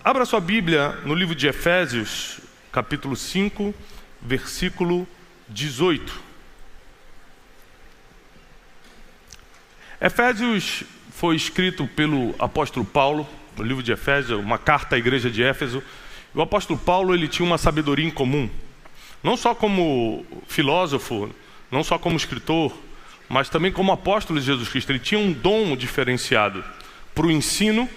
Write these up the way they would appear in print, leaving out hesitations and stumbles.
Abra sua Bíblia no livro de Efésios, capítulo 5, versículo 18. Efésios foi escrito pelo apóstolo Paulo, no livro de Efésios, uma carta à igreja de Éfeso. O apóstolo Paulo, ele tinha uma sabedoria em comum, não só como filósofo, não só como escritor, mas também como apóstolo de Jesus Cristo. Ele tinha um dom diferenciado para o ensino,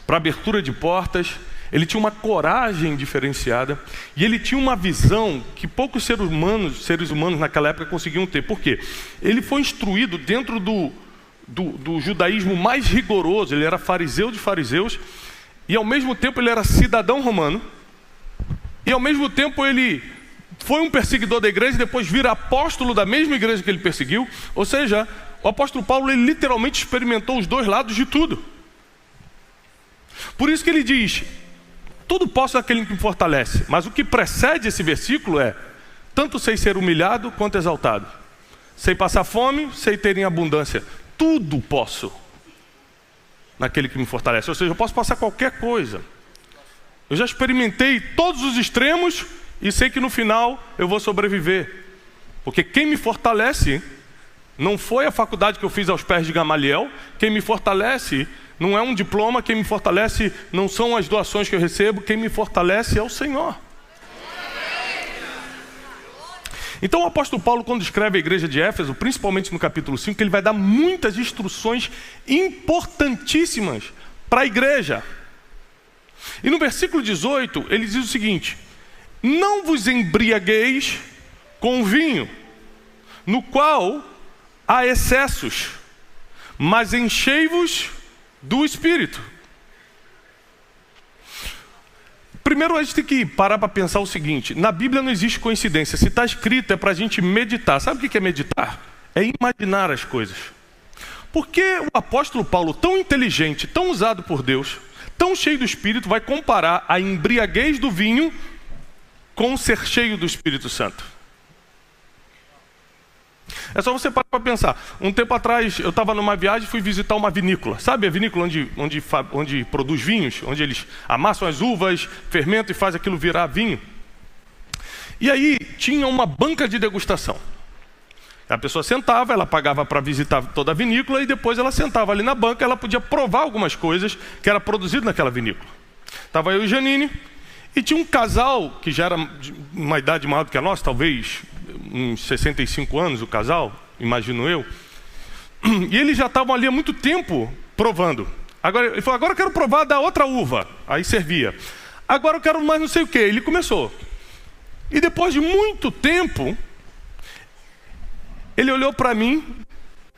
para a abertura de portas. Ele tinha uma coragem diferenciada e ele tinha uma visão que poucos seres humanos naquela época conseguiam ter. Por quê? Ele foi instruído dentro do judaísmo mais rigoroso. Ele era fariseu de fariseus e ao mesmo tempo ele era cidadão romano e ao mesmo tempo ele foi um perseguidor da igreja e depois vira apóstolo da mesma igreja que ele perseguiu. Ou seja, o apóstolo Paulo, ele literalmente experimentou os dois lados de tudo. Por isso que ele diz: tudo posso naquele que me fortalece. Mas o que precede esse versículo é: tanto sei ser humilhado quanto exaltado, sei passar fome, sei ter em abundância. Tudo posso naquele que me fortalece. Ou seja, eu posso passar qualquer coisa. Eu já experimentei todos os extremos e sei que no final eu vou sobreviver. Porque quem me fortalece não foi a faculdade que eu fiz aos pés de Gamaliel. Quem me fortalece não é um diploma. Quem me fortalece não são as doações que eu recebo. Quem me fortalece é o Senhor. Então o apóstolo Paulo, quando escreve a igreja de Éfeso, principalmente no capítulo 5, ele vai dar muitas instruções importantíssimas para a igreja. E no versículo 18, ele diz o seguinte: não vos embriagueis com vinho, no qual há excessos, mas enchei-vos do Espírito. Primeiro a gente tem que parar para pensar o seguinte: na Bíblia não existe coincidência. Se está escrito é para a gente meditar. Sabe o que é meditar? É imaginar as coisas. Por que o apóstolo Paulo, tão inteligente, tão usado por Deus, tão cheio do Espírito, vai comparar a embriaguez do vinho com ser cheio do Espírito Santo? É só você parar para pensar. Um tempo atrás eu estava numa viagem e fui visitar uma vinícola. Sabe a vinícola onde produz vinhos? Onde eles amassam as uvas, fermentam e fazem aquilo virar vinho. E aí tinha uma banca de degustação. A pessoa sentava, ela pagava para visitar toda a vinícola e depois ela sentava ali na banca, ela podia provar algumas coisas que era produzido naquela vinícola. Estava eu e Janine e tinha um casal que já era de uma idade maior do que a nossa, talvez uns 65 anos o casal, imagino eu. E eles já estavam ali há muito tempo provando. Agora, ele falou: agora eu quero provar da outra uva. Aí servia. Agora eu quero mais não sei o que. Ele começou. E depois de muito tempo, ele olhou para mim,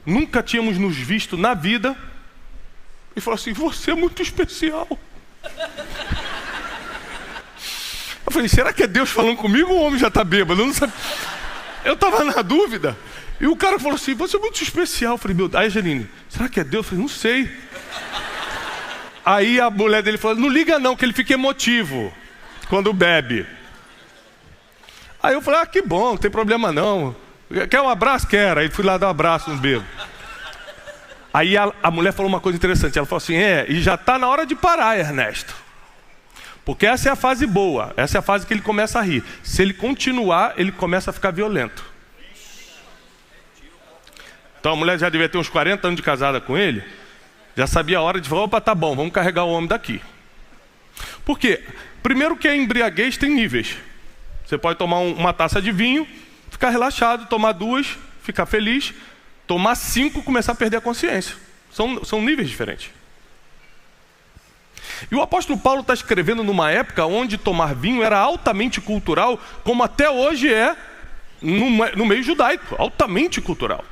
nunca tínhamos nos visto na vida, e falou assim: você é muito especial. Eu falei: será que é Deus falando comigo ou o homem já está bêbado? Eu não sabia. Eu estava na dúvida. E o cara falou assim: você é muito especial. Eu falei: meu Deus. Aí, Janine, será que é Deus? Eu falei: não sei. Aí a mulher dele falou: não liga não, que ele fica emotivo quando bebe. Aí eu falei: ah, que bom, não tem problema não. Quer um abraço? Quero. Aí fui lá dar um abraço no bebo. Aí a mulher falou uma coisa interessante. Ela falou assim: e já está na hora de parar, Ernesto. Porque essa é a fase boa, essa é a fase que ele começa a rir. Se ele continuar, ele começa a ficar violento. Então a mulher já devia ter uns 40 anos de casada com ele, já sabia a hora de falar: opa, tá bom, vamos carregar o homem daqui. Por quê? Primeiro que a embriaguez tem níveis. Você pode tomar uma taça de vinho, ficar relaxado, tomar 2, ficar feliz, tomar 5, começar a perder a consciência. São níveis diferentes. E o apóstolo Paulo está escrevendo numa época onde tomar vinho era altamente cultural, como até hoje é no meio judaico, altamente cultural.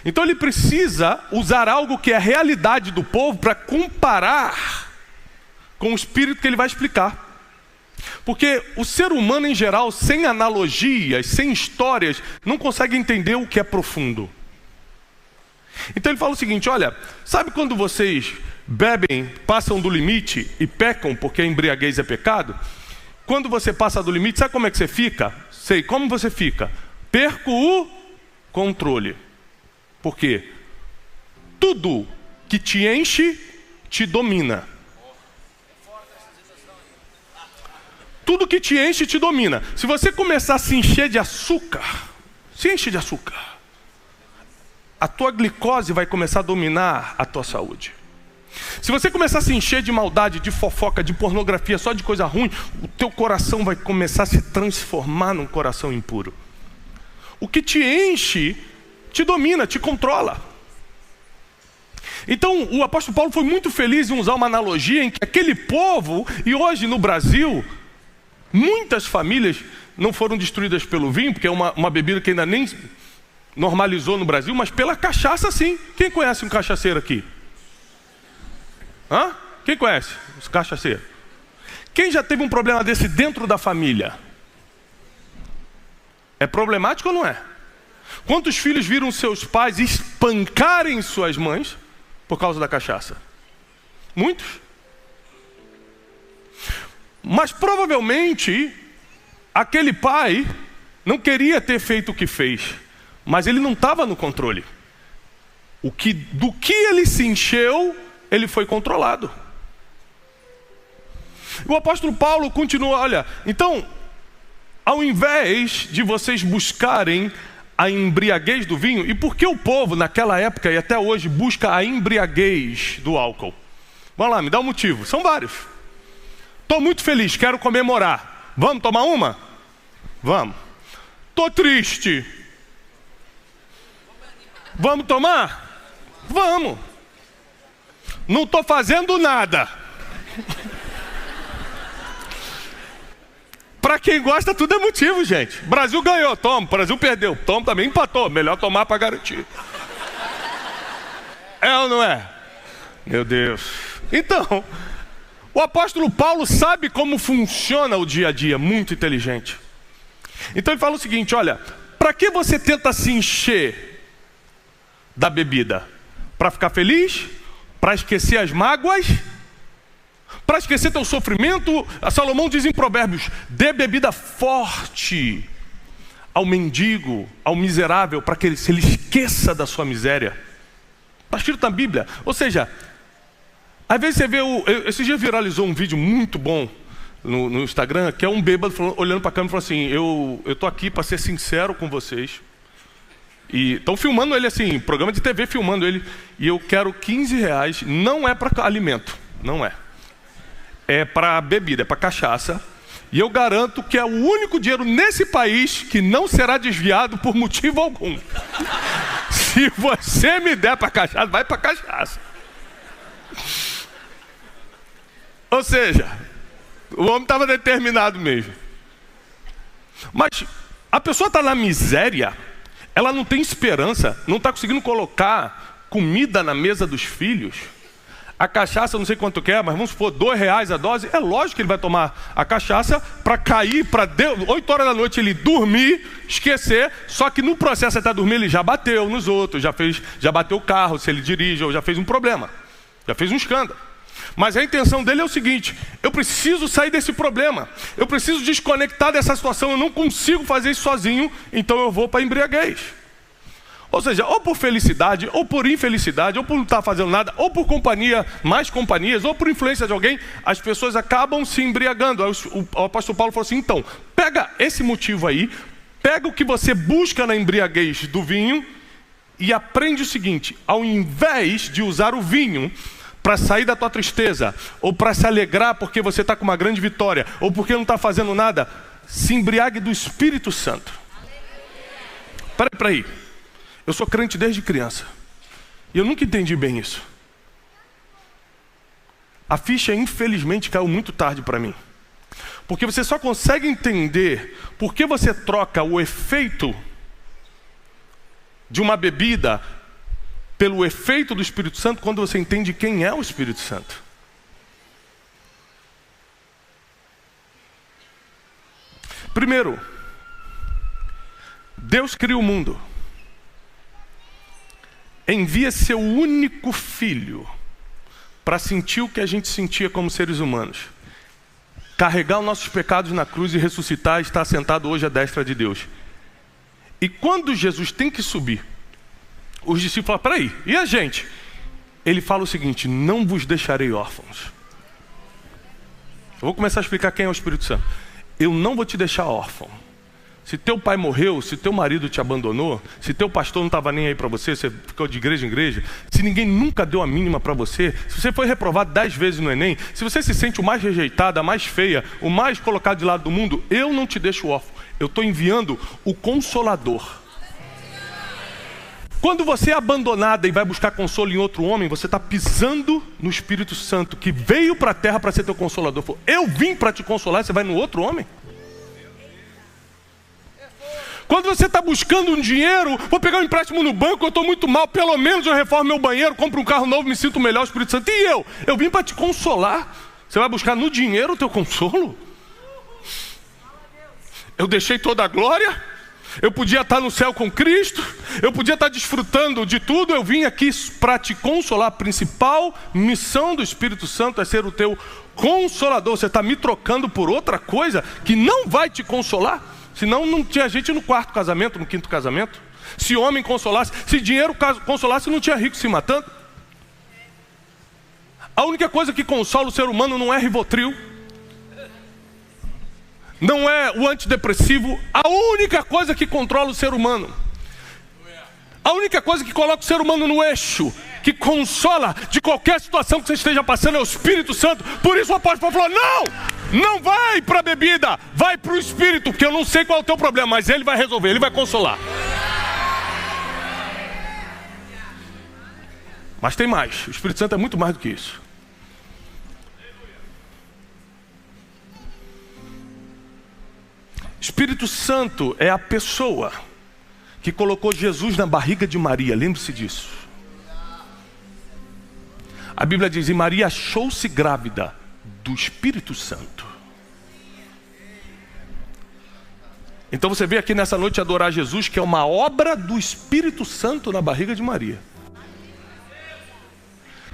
Então ele precisa usar algo que é a realidade do povo para comparar com o espírito que ele vai explicar. Porque o ser humano em geral, sem analogias, sem histórias, não consegue entender o que é profundo. Então ele fala o seguinte: olha, sabe quando vocês bebem, passam do limite e pecam porque a embriaguez é pecado? Quando você passa do limite, sabe como é que você fica? Sei como você fica. Perco o controle. Por quê? Tudo que te enche, te domina. tudo que te enche te domina. Se você começar a se encher de açúcar, se enche de açúcar, a tua glicose vai começar a dominar a tua saúde. Se você começar a se encher de maldade, de fofoca, de pornografia, só de coisa ruim, o teu coração vai começar a se transformar num coração impuro. O que te enche, te domina, te controla. Então o apóstolo Paulo foi muito feliz em usar uma analogia em que aquele povo, e hoje no Brasil, muitas famílias não foram destruídas pelo vinho, porque é uma bebida que ainda nem normalizou no Brasil, mas pela cachaça sim. Quem conhece um cachaceiro aqui? Hã? Quem conhece os cachaceiros? Quem já teve um problema desse dentro da família? É problemático ou não é? Quantos filhos viram seus pais espancarem suas mães por causa da cachaça? Muitos. Mas provavelmente aquele pai não queria ter feito o que fez, mas ele não estava no controle. Do que ele se encheu, ele foi controlado. O apóstolo Paulo continua, olha, então, ao invés de vocês buscarem a embriaguez do vinho, e por que o povo naquela época e até hoje busca a embriaguez do álcool? Vamos lá, me dá um motivo. São vários. Estou muito feliz, quero comemorar. Vamos tomar uma? Vamos. Estou triste. Vamos tomar? Vamos. Não estou fazendo nada. Para quem gosta, tudo é motivo, gente. Brasil ganhou, toma. Brasil perdeu, toma também. Empatou, melhor tomar para garantir. É ou não é? Meu Deus. Então, o apóstolo Paulo sabe como funciona o dia a dia, muito inteligente. Então ele fala o seguinte, olha, para que você tenta se encher da bebida? Para ficar feliz? Para esquecer as mágoas? Para esquecer teu sofrimento? A Salomão diz em Provérbios, dê bebida forte ao mendigo, ao miserável, para que ele esqueça da sua miséria. Está escrito na Bíblia. Ou seja, às vezes você vê, esse dia viralizou um vídeo muito bom no Instagram, que é um bêbado olhando para a câmera e falando assim, eu estou aqui para ser sincero com vocês. E estão filmando ele assim, programa de TV filmando ele, e eu quero R$15, não é para alimento, não é. É para bebida, é para cachaça. E eu garanto que é o único dinheiro nesse país que não será desviado por motivo algum. Se você me der para cachaça, vai para cachaça. Ou seja, o homem estava determinado mesmo. Mas a pessoa está na miséria, ela não tem esperança, não está conseguindo colocar comida na mesa dos filhos. A cachaça, não sei quanto quer, mas vamos supor, R$2 a dose. É lógico que ele vai tomar a cachaça para cair, para 8 horas da noite ele dormir, esquecer. Só que no processo até dormir ele já bateu nos outros, já bateu o carro, se ele dirige, ou já fez um problema, já fez um escândalo. Mas a intenção dele é o seguinte, eu preciso sair desse problema, eu preciso desconectar dessa situação, eu não consigo fazer isso sozinho, então eu vou para a embriaguez. Ou seja, ou por felicidade, ou por infelicidade, ou por não estar fazendo nada, ou por companhia, mais companhias, ou por influência de alguém, as pessoas acabam se embriagando. Aí o apóstolo Paulo falou assim, então, pega esse motivo aí, pega o que você busca na embriaguez do vinho e aprende o seguinte, ao invés de usar o vinho para sair da tua tristeza, ou para se alegrar porque você está com uma grande vitória, ou porque não está fazendo nada, se embriague do Espírito Santo. Peraí. Eu sou crente desde criança. E eu nunca entendi bem isso. A ficha, infelizmente, caiu muito tarde para mim. Porque você só consegue entender por que você troca o efeito de uma bebida pelo efeito do Espírito Santo quando você entende quem é o Espírito Santo. Primeiro, Deus criou o mundo. Envia seu único filho para sentir o que a gente sentia como seres humanos, carregar os nossos pecados na cruz e ressuscitar e estar sentado hoje à destra de Deus. E quando Jesus tem que subir, os discípulos falam, peraí, e a gente? Ele fala o seguinte, não vos deixarei órfãos. Eu vou começar a explicar quem é o Espírito Santo. eu não vou te deixar órfão. Se teu pai morreu, se teu marido te abandonou, se teu pastor não estava nem aí para você, você ficou de igreja em igreja, se ninguém nunca deu a mínima para você, se você foi reprovado 10 vezes no Enem, se você se sente o mais rejeitado, a mais feia, o mais colocado de lado do mundo, eu não te deixo órfão. Eu estou enviando o Consolador. Quando você é abandonada e vai buscar consolo em outro homem, você está pisando no Espírito Santo, que veio para a terra para ser teu Consolador. Eu vim para te consolar, você vai no outro homem? Quando você está buscando um dinheiro, vou pegar um empréstimo no banco, eu estou muito mal, pelo menos eu reformo meu banheiro, compro um carro novo, me sinto melhor, o Espírito Santo. E eu? Eu vim para te consolar. Você vai buscar no dinheiro o teu consolo? Eu deixei toda a glória, eu podia estar no céu com Cristo, eu podia estar desfrutando de tudo, eu vim aqui para te consolar. A principal missão do Espírito Santo é ser o teu consolador. Você está me trocando por outra coisa que não vai te consolar? Senão não tinha gente no quarto casamento, no quinto casamento. Se homem consolasse, se dinheiro consolasse, não tinha rico se matando. A única coisa que consola o ser humano não é Rivotril, não é o antidepressivo. A única coisa que controla o ser humano, a única coisa que coloca o ser humano no eixo, que consola de qualquer situação que você esteja passando, é o Espírito Santo. Por isso o apóstolo falou: não vai para a bebida, vai para o Espírito, porque eu não sei qual é o teu problema, mas Ele vai resolver, Ele vai consolar. Mas tem mais, o Espírito Santo é muito mais do que isso. Espírito Santo é a pessoa que colocou Jesus na barriga de Maria, lembre-se disso. A Bíblia diz: e Maria achou-se grávida do Espírito Santo. Então você veio aqui nessa noite adorar Jesus, que é uma obra do Espírito Santo na barriga de Maria.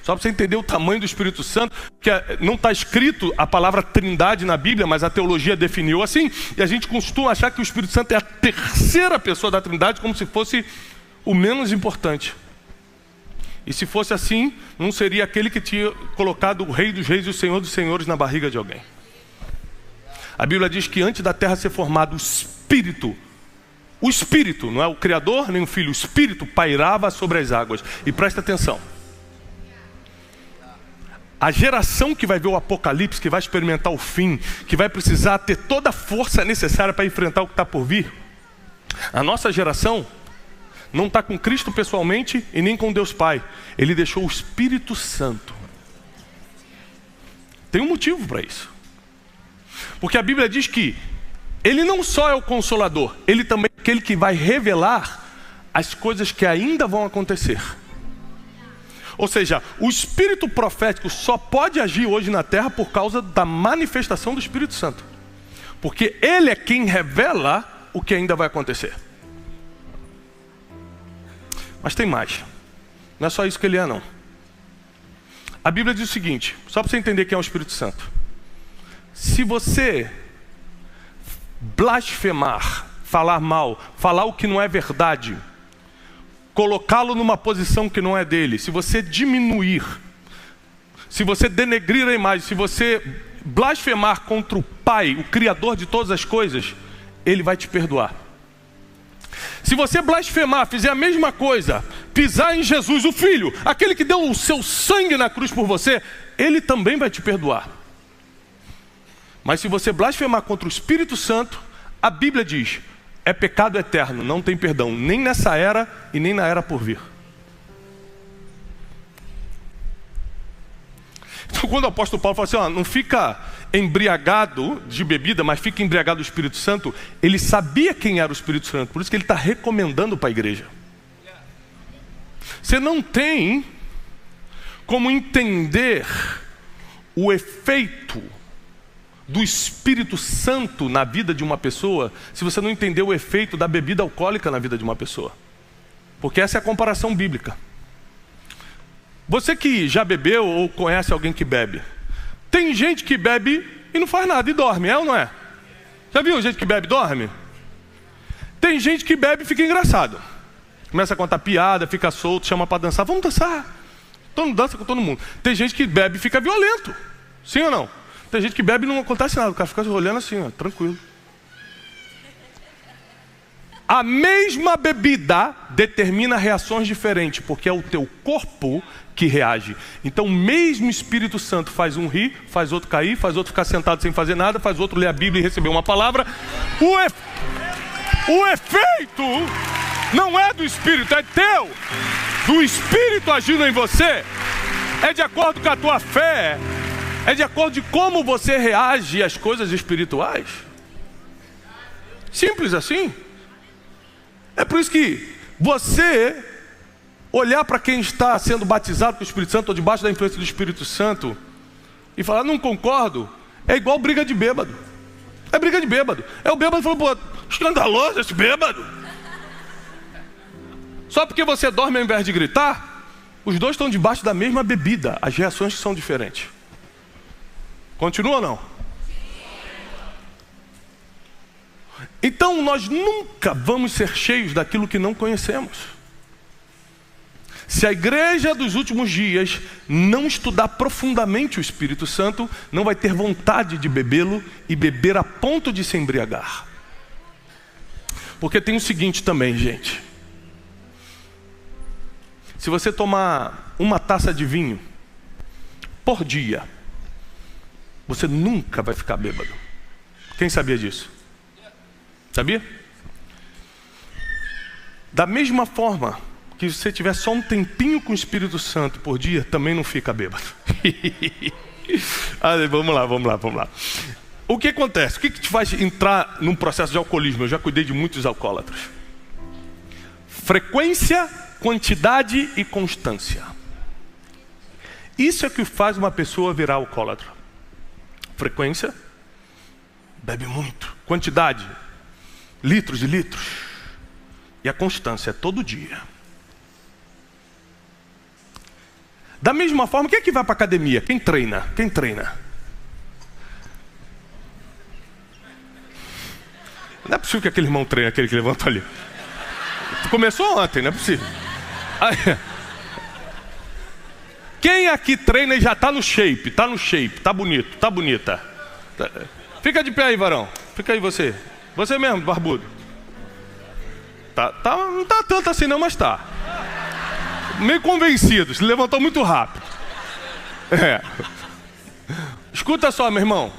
Só para você entender o tamanho do Espírito Santo, que não está escrito a palavra trindade na Bíblia, mas a teologia definiu assim, e a gente costuma achar que o Espírito Santo é a terceira pessoa da trindade, como se fosse o menos importante. E se fosse assim, não seria aquele que tinha colocado o Rei dos Reis e o Senhor dos Senhores na barriga de alguém. A Bíblia diz que antes da terra ser formada, o Espírito, não é o Criador nem o Filho, o Espírito pairava sobre as águas. E presta atenção, a geração que vai ver o Apocalipse, que vai experimentar o fim, que vai precisar ter toda a força necessária para enfrentar o que está por vir, a nossa geração não está com Cristo pessoalmente e nem com Deus Pai. Ele deixou o Espírito Santo. Tem um motivo para isso. Porque a Bíblia diz que Ele não só é o Consolador, Ele também é aquele que vai revelar as coisas que ainda vão acontecer. Ou seja, o Espírito profético só pode agir hoje na terra por causa da manifestação do Espírito Santo. Porque Ele é quem revela o que ainda vai acontecer. Mas tem mais. Não é só isso que Ele é, não. A Bíblia diz o seguinte, só para você entender quem é o Espírito Santo. Se você blasfemar, falar mal, falar o que não é verdade, colocá-lo numa posição que não é dele, se você diminuir, se você denegrir a imagem, se você blasfemar contra o Pai, o Criador de todas as coisas, Ele vai te perdoar. Se você blasfemar, fizer a mesma coisa, pisar em Jesus, o Filho, aquele que deu o seu sangue na cruz por você, Ele também vai te perdoar. Mas se você blasfemar contra o Espírito Santo, a Bíblia diz: é pecado eterno, não tem perdão, nem nessa era e nem na era por vir. Então quando o apóstolo Paulo fala assim, não fica embriagado de bebida, mas fica embriagado do Espírito Santo, ele sabia quem era o Espírito Santo, por isso que ele está recomendando para a igreja. Você não tem como entender o efeito do Espírito Santo na vida de uma pessoa se você não entender o efeito da bebida alcoólica na vida de uma pessoa. Porque essa é a comparação bíblica. Você que já bebeu ou conhece alguém que bebe, tem gente que bebe e não faz nada e dorme, é ou não é? Já viu gente que bebe e dorme? Tem gente que bebe e fica engraçado, começa a contar piada, fica solto, chama para dançar, vamos dançar. Todo mundo dança com todo mundo. Tem gente que bebe e fica violento, sim ou não? Tem gente que bebe e não acontece nada, o cara fica olhando assim, ó, tranquilo. A mesma bebida determina reações diferentes, porque é o teu corpo que reage. Então o mesmo Espírito Santo faz um rir, faz outro cair, faz outro ficar sentado sem fazer nada, faz outro ler a Bíblia e receber uma palavra. O efeito não é do Espírito, é teu. Do Espírito agindo em você. É de acordo com a tua fé. É de acordo de como você reage às coisas espirituais. Simples assim. É por isso que você olhar para quem está sendo batizado com o Espírito Santo ou debaixo da influência do Espírito Santo e falar, não concordo, é igual briga de bêbado. É briga de bêbado. É o bêbado falando, pô, escandaloso esse bêbado. Só porque você dorme ao invés de gritar, os dois estão debaixo da mesma bebida. As reações são diferentes. Continua ou não? Então nós nunca vamos ser cheios daquilo que não conhecemos. Se a igreja dos últimos dias não estudar profundamente o Espírito Santo, não vai ter vontade de bebê-lo e beber a ponto de se embriagar. Porque tem o seguinte também, gente. Se você tomar uma taça de vinho por dia, você nunca vai ficar bêbado. Quem sabia disso? Sabia? Da mesma forma que se você tiver só um tempinho com o Espírito Santo por dia, também não fica bêbado. Vamos lá. O que acontece? O que te faz entrar num processo de alcoolismo? Eu já cuidei de muitos alcoólatras. Frequência, quantidade e constância. Isso é que faz uma pessoa virar alcoólatra. Frequência, bebe muito. Quantidade, litros e litros. E a constância é todo dia. Da mesma forma, quem é que vai para a academia? Quem treina? Não é possível que aquele irmão treine, aquele que levantou ali. Começou ontem, não é possível. Quem aqui treina e já está no shape, tá bonito, tá bonita. Fica de pé aí, varão. Fica aí você. Você mesmo, barbudo. Não tá tanto assim não, mas tá. Meio convencido, se levantou muito rápido. Escuta só, meu irmão.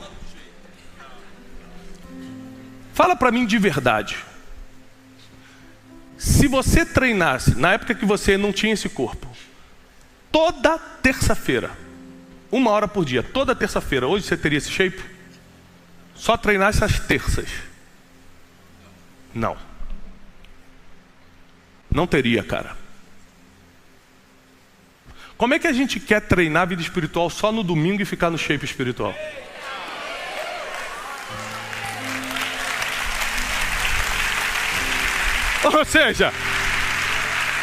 Fala pra mim de verdade. Se você treinasse, na época que você não tinha esse corpo, toda terça-feira, 1 hora por dia, toda terça-feira, hoje você teria esse shape? Só treinasse as terças. Não teria, cara. Como é que a gente quer treinar a vida espiritual só no domingo e ficar no shape espiritual? Ou seja,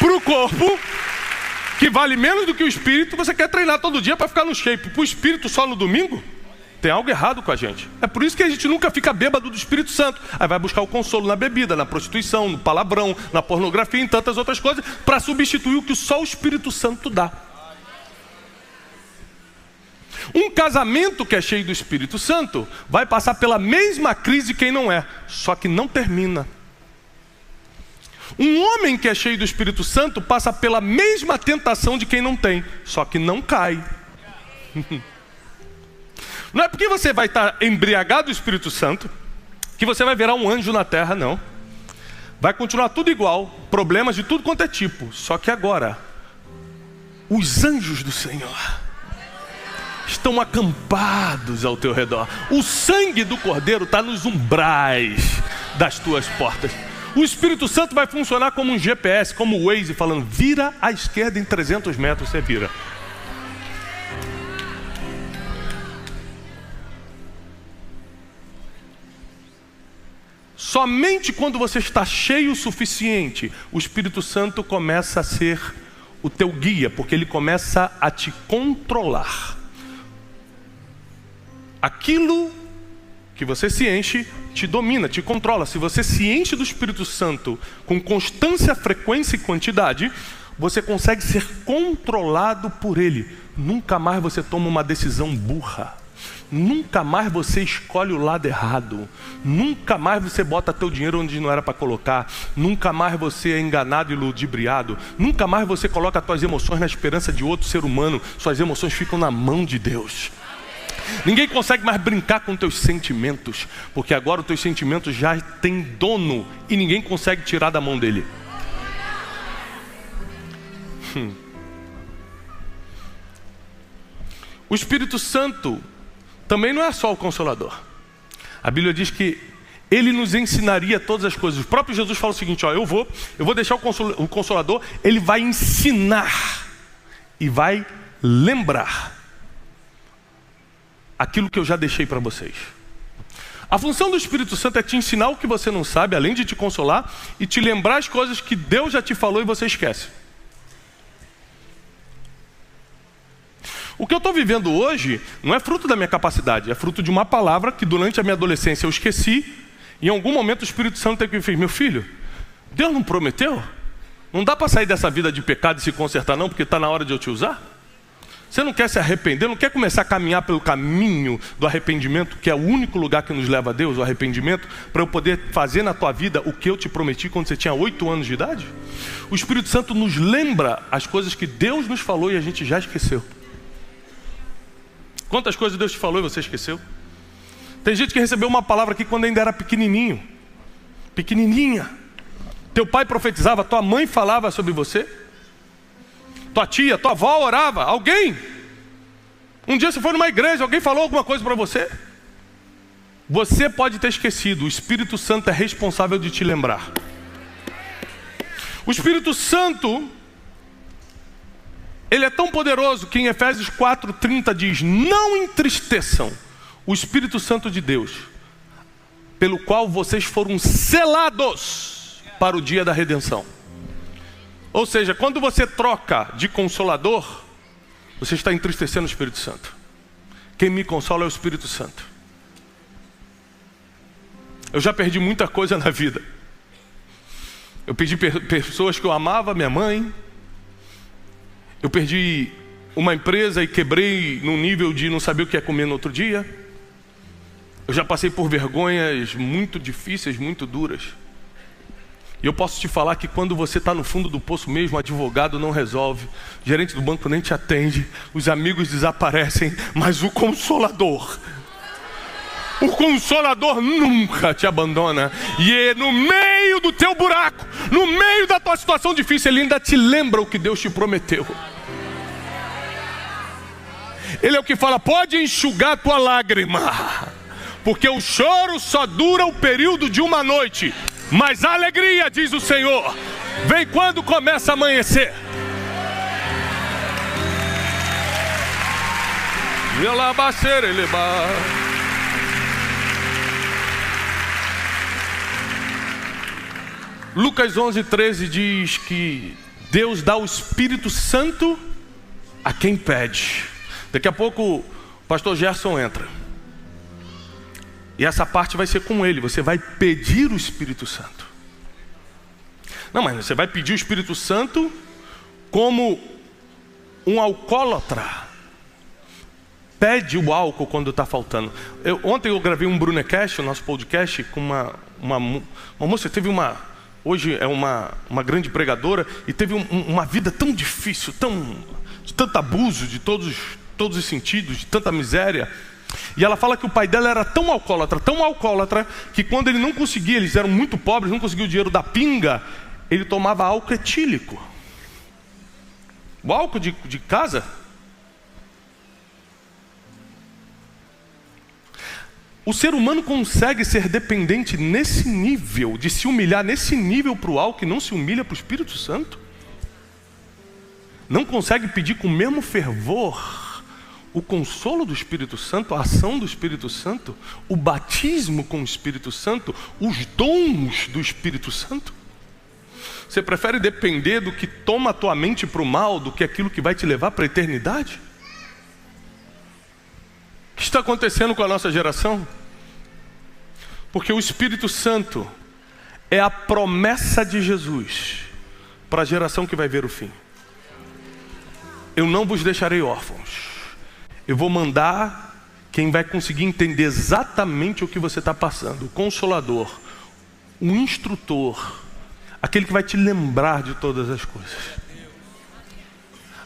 para o corpo, que vale menos do que o espírito, você quer treinar todo dia para ficar no shape. Para o espírito só no domingo? Tem algo errado com a gente. É por isso que a gente nunca fica bêbado do Espírito Santo. Aí vai buscar o consolo na bebida, na prostituição, no palavrão, na pornografia e em tantas outras coisas, para substituir o que só o Espírito Santo dá. Um casamento que é cheio do Espírito Santo vai passar pela mesma crise quem não é, só que não termina. Um homem que é cheio do Espírito Santo passa pela mesma tentação de quem não tem, só que não cai. Não é porque você vai estar embriagado do Espírito Santo que você vai virar um anjo na terra, não. Vai continuar tudo igual, problemas de tudo quanto é tipo. Só que agora, os anjos do Senhor estão acampados ao teu redor. O sangue do Cordeiro está nos umbrais das tuas portas. O Espírito Santo vai funcionar como um GPS, como o Waze, falando, vira à esquerda em 300 metros, você vira. Somente quando você está cheio o suficiente, o Espírito Santo começa a ser o teu guia, porque ele começa a te controlar. Aquilo que você se enche, te domina, te controla. Se você se enche do Espírito Santo com constância, frequência e quantidade, você consegue ser controlado por ele. Nunca mais você toma uma decisão burra. Nunca mais você escolhe o lado errado. Nunca mais você bota teu dinheiro onde não era para colocar. Nunca mais você é enganado e ludibriado. Nunca mais você coloca as tuas emoções na esperança de outro ser humano. Suas emoções ficam na mão de Deus. Ninguém consegue mais brincar com teus sentimentos, porque agora os teus sentimentos já têm dono e ninguém consegue tirar da mão dele. O Espírito Santo também não é só o Consolador. A Bíblia diz que Ele nos ensinaria todas as coisas. O próprio Jesus fala o seguinte, ó, eu vou deixar o Consolador, Ele vai ensinar e vai lembrar aquilo que eu já deixei para vocês. A função do Espírito Santo é te ensinar o que você não sabe, além de te consolar, e te lembrar as coisas que Deus já te falou e você esquece. O que eu estou vivendo hoje não é fruto da minha capacidade, é fruto de uma palavra que durante a minha adolescência eu esqueci, e em algum momento o Espírito Santo teve que falar, meu filho, Deus não prometeu? Não dá para sair dessa vida de pecado e se consertar não, porque está na hora de eu te usar? Você não quer se arrepender, não quer começar a caminhar pelo caminho do arrependimento, que é o único lugar que nos leva a Deus, o arrependimento, para eu poder fazer na tua vida o que eu te prometi quando você tinha 8 anos de idade? O Espírito Santo nos lembra as coisas que Deus nos falou e a gente já esqueceu. Quantas coisas Deus te falou e você esqueceu? Tem gente que recebeu uma palavra aqui quando ainda era pequenininho. Pequenininha. Teu pai profetizava, tua mãe falava sobre você. Tua tia, tua avó orava. Alguém. Um dia você foi numa igreja, alguém falou alguma coisa para você. Você pode ter esquecido. O Espírito Santo é responsável de te lembrar. O Espírito Santo, ele é tão poderoso que em Efésios 4:30 diz, não entristeçam o Espírito Santo de Deus, pelo qual vocês foram selados para o dia da redenção. Ou seja, quando você troca de consolador, você está entristecendo o Espírito Santo. Quem me consola é o Espírito Santo. Eu já perdi muita coisa na vida. Eu perdi pessoas que eu amava, minha mãe. Eu perdi uma empresa e quebrei num nível de não saber o que é comer no outro dia. Eu já passei por vergonhas muito difíceis, muito duras. E eu posso te falar que quando você está no fundo do poço mesmo, o advogado não resolve, o gerente do banco nem te atende, os amigos desaparecem, mas o Consolador nunca te abandona. E é no meio do teu buraco, no meio da tua situação difícil, Ele ainda te lembra o que Deus te prometeu. Ele é o que fala, pode enxugar a tua lágrima, porque o choro só dura o período de uma noite, mas a alegria, diz o Senhor, vem quando começa a amanhecer. Lucas 11:13 diz que Deus dá o Espírito Santo a quem pede. Daqui a pouco o pastor Gerson entra. E essa parte vai ser com ele. Você vai pedir o Espírito Santo. Não, mas você vai pedir o Espírito Santo como um alcoólatra. Pede o álcool quando está faltando. Ontem eu gravei um Brunecast, o nosso podcast, com uma moça que teve hoje é uma grande pregadora, e teve uma vida tão difícil, de tanto abuso, de todos os sentidos, de tanta miséria. E ela fala que o pai dela era tão alcoólatra, que quando ele não conseguia, eles eram muito pobres, não conseguiam o dinheiro da pinga, ele tomava álcool etílico. O álcool de casa. O ser humano consegue ser dependente nesse nível, de se humilhar nesse nível para o álcool, e não se humilha para o Espírito Santo? Não consegue pedir com o mesmo fervor o consolo do Espírito Santo, a ação do Espírito Santo, o batismo com o Espírito Santo, os dons do Espírito Santo? Você prefere depender do que toma a tua mente para o mal, do que aquilo que vai te levar para a eternidade? O que está acontecendo com a nossa geração? Porque o Espírito Santo é a promessa de Jesus para a geração que vai ver o fim. Eu não vos deixarei órfãos. Eu vou mandar quem vai conseguir entender exatamente o que você está passando, o Consolador, o Instrutor, aquele que vai te lembrar de todas as coisas,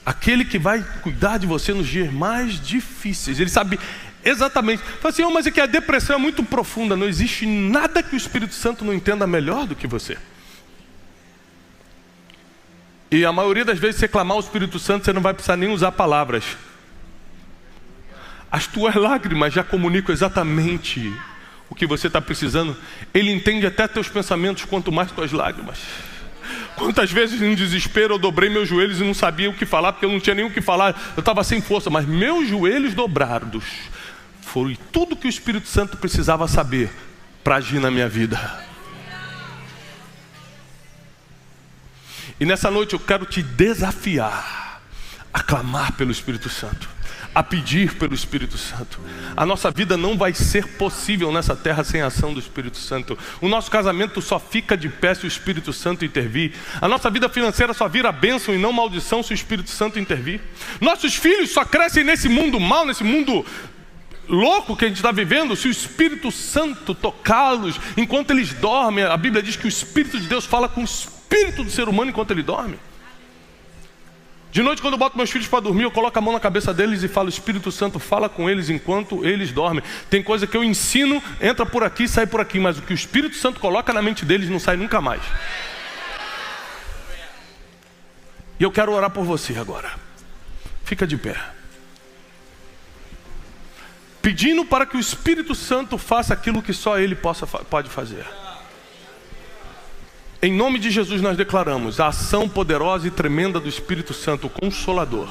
aquele que vai cuidar de você nos dias mais difíceis. Ele sabe exatamente. Fala assim, mas é que a depressão é muito profunda. Não existe nada que o Espírito Santo não entenda melhor do que você. E a maioria das vezes, você clamar ao Espírito Santo, você não vai precisar nem usar palavras. As tuas lágrimas já comunicam exatamente o que você está precisando. Ele entende até teus pensamentos, quanto mais tuas lágrimas. Quantas vezes em desespero eu dobrei meus joelhos e não sabia o que falar, porque eu não tinha nem o que falar, eu estava sem força, mas meus joelhos dobrados foi tudo que o Espírito Santo precisava saber para agir na minha vida. E nessa noite eu quero te desafiar a clamar pelo Espírito Santo, a pedir pelo Espírito Santo. A nossa vida não vai ser possível nessa terra sem a ação do Espírito Santo. O nosso casamento só fica de pé se o Espírito Santo intervir. A nossa vida financeira só vira bênção e não maldição se o Espírito Santo intervir. Nossos filhos só crescem nesse mundo mal, nesse mundo louco que a gente está vivendo, se o Espírito Santo tocá-los enquanto eles dormem. A Bíblia diz que o Espírito de Deus fala com o espírito do ser humano enquanto ele dorme. De noite, quando eu boto meus filhos para dormir, eu coloco a mão na cabeça deles e falo, Espírito Santo, fala com eles enquanto eles dormem. Tem coisa que eu ensino, entra por aqui, sai por aqui, mas o que o Espírito Santo coloca na mente deles não sai nunca mais. E eu quero orar por você agora. Fica de pé. Pedindo para que o Espírito Santo faça aquilo que só Ele pode fazer. Em nome de Jesus nós declaramos a ação poderosa e tremenda do Espírito Santo, o Consolador.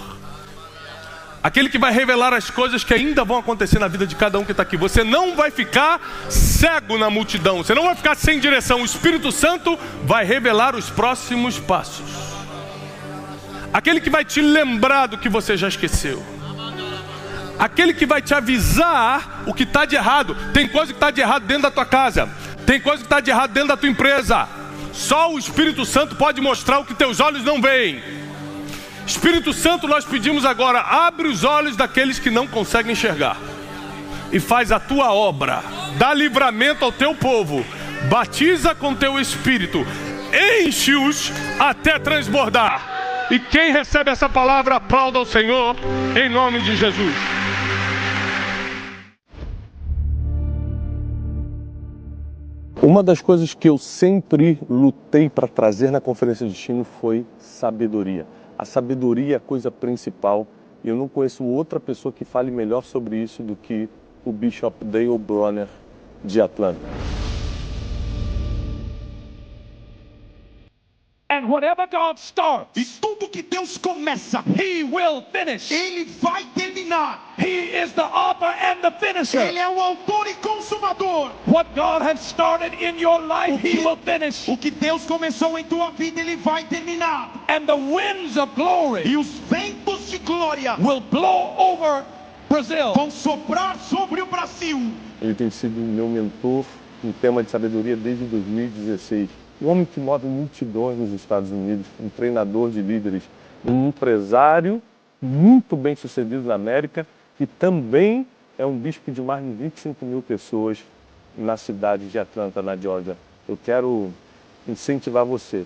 Aquele que vai revelar as coisas que ainda vão acontecer na vida de cada um que está aqui. Você não vai ficar cego na multidão, você não vai ficar sem direção. O Espírito Santo vai revelar os próximos passos. Aquele que vai te lembrar do que você já esqueceu. Aquele que vai te avisar o que está de errado. Tem coisa que está de errado dentro da tua casa. Tem coisa que está de errado dentro da tua empresa. Só o Espírito Santo pode mostrar o que teus olhos não veem. Espírito Santo, nós pedimos agora, abre os olhos daqueles que não conseguem enxergar e faz a tua obra, dá livramento ao teu povo, batiza com teu Espírito, enche-os até transbordar. E quem recebe essa palavra, aplauda ao Senhor, em nome de Jesus. Uma das coisas que eu sempre lutei para trazer na Conferência de Destino foi sabedoria. A sabedoria é a coisa principal e eu não conheço outra pessoa que fale melhor sobre isso do que o Bishop Dale Bronner de Atlanta. And whatever God starts, E tudo que Deus começa, He will finish. Ele vai terminar. He is the author and the finisher. Ele é o autor e consumador. What God has started in your life, He will finish. O que Deus começou em tua vida, Ele vai terminar. And the winds of glory E os ventos de glória will blow over Brazil. vão soprar sobre o Brasil. Ele tem sido meu mentor no tema de sabedoria desde 2016. Um homem que move multidões nos Estados Unidos, um treinador de líderes, um empresário muito bem sucedido na América e também é um bispo de mais de 25 mil pessoas na cidade de Atlanta, na Geórgia. Eu quero incentivar você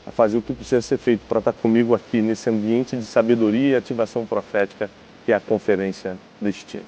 a fazer o que precisa ser feito para estar comigo aqui nesse ambiente de sabedoria e ativação profética que é a Conferência Destino.